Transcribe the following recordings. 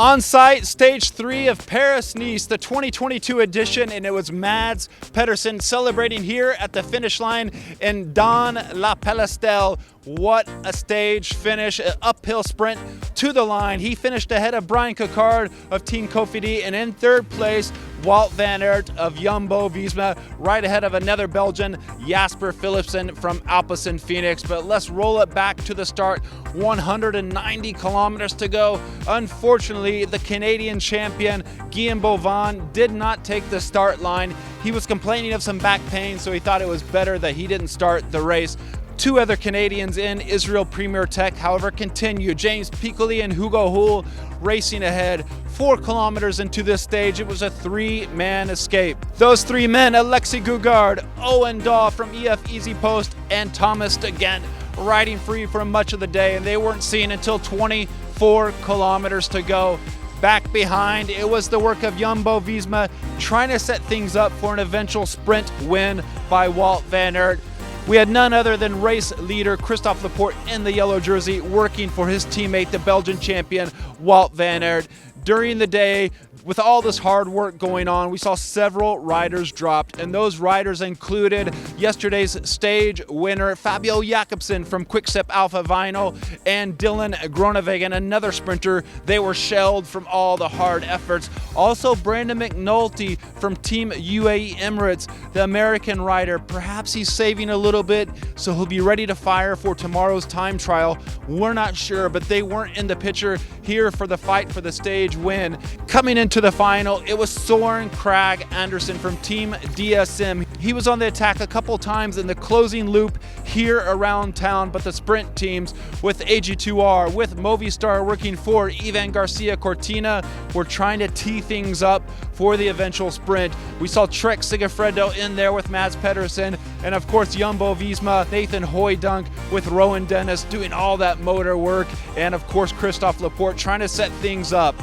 On site, stage 3 of Paris-Nice, the 2022 edition, and it was Mads Pedersen celebrating here at the finish line in Don La Palestelle. What a stage finish, an uphill sprint to the line. He finished ahead of Brian Cocard of Team Cofidis, and in third place, Wout van Aert of Jumbo-Visma, right ahead of another Belgian, Jasper Philipsen from Alpecin-Phoenix. But let's roll it back to the start. 190 kilometers to go. Unfortunately, the Canadian champion, Guillaume Boivin, did not take the start line. He was complaining of some back pain, so he thought it was better that he didn't start the race. Two other Canadians in Israel Premier Tech, however, continue. James Piccoli and Hugo Hull racing ahead. 4 kilometers into this stage, it was a 3-man escape. Those 3 men, Alexis Gougard, Owen Daw from EF Easy Post, and Thomas Degent, riding free for much of the day, and they weren't seen until 24 kilometers to go. Back behind, it was the work of Jumbo-Visma trying to set things up for an eventual sprint win by Wout van Aert. We had none other than race leader Christophe Laporte in the yellow jersey working for his teammate, the Belgian champion, Wout van Aert. During the day, with all this hard work going on, we saw several riders dropped, and those riders included yesterday's stage winner Fabio Jakobsen from Quickstep Alpha Vinyl and Dylan Groenewegen, another sprinter. They were shelled from all the hard efforts. Also, Brandon McNulty from Team UAE Emirates, the American rider. Perhaps he's saving a little bit, so he'll be ready to fire for tomorrow's time trial. We're not sure, but they weren't in the picture here for the fight for the stage win. Coming into the final, it was Søren Kragh Andersen from Team DSM. He was on the attack a couple times in the closing loop here around town, but the sprint teams with AG2R, with Movistar working for Ivan Garcia Cortina, were trying to tee things up for the eventual sprint. We saw Trek-Segafredo in there with Mads Pedersen, and of course Jumbo-Visma, Nathan Hooydonk with Rowan Dennis doing all that motor work, and of course Christophe Laporte trying to set things up.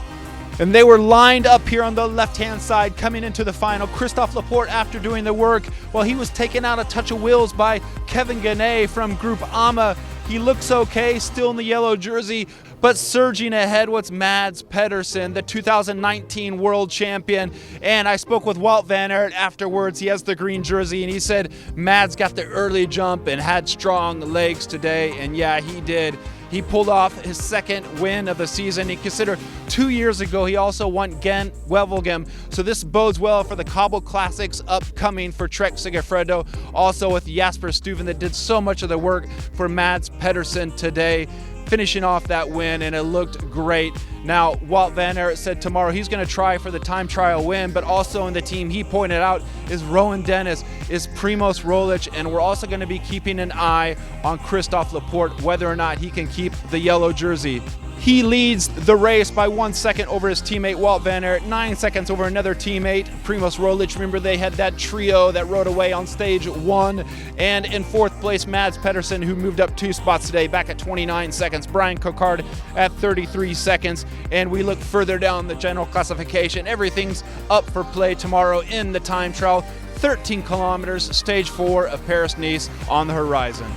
And they were lined up here on the left-hand side coming into the final. Christophe Laporte, after doing the work, well, he was taken out a touch of wheels by Kevin Ganay from Group AMA. He looks okay, still in the yellow jersey, but surging ahead was Mads Pedersen, the 2019 world champion. And I spoke with Wout van Aert afterwards. He has the green jersey, and he said Mads got the early jump and had strong legs today, and yeah, he did. He pulled off his second win of the season. He considered 2 years ago he also won Gent-Wevelgem. So this bodes well for the Cobble Classics upcoming for Trek-Segafredo. Also with Jasper Stuyven that did so much of the work for Mads Pedersen today, finishing off that win, and it looked great. Now, Wout van Aert said tomorrow he's going to try for the time trial win, but also in the team he pointed out is Rowan Dennis, is Primoz Roglic, and we're also going to be keeping an eye on Christophe Laporte, whether or not he can keep the yellow jersey. He leads the race by 1 second over his teammate Wout van Aert, 9 seconds over another teammate, Primoz Roglic. Remember, they had that trio that rode away on stage 1. And in 4th place, Mads Pedersen, who moved up 2 spots today, back at 29 seconds. Brian Cocard at 33 seconds. And we look further down the general classification. Everything's up for play tomorrow in the time trial. 13 kilometers, stage 4 of Paris-Nice on the horizon.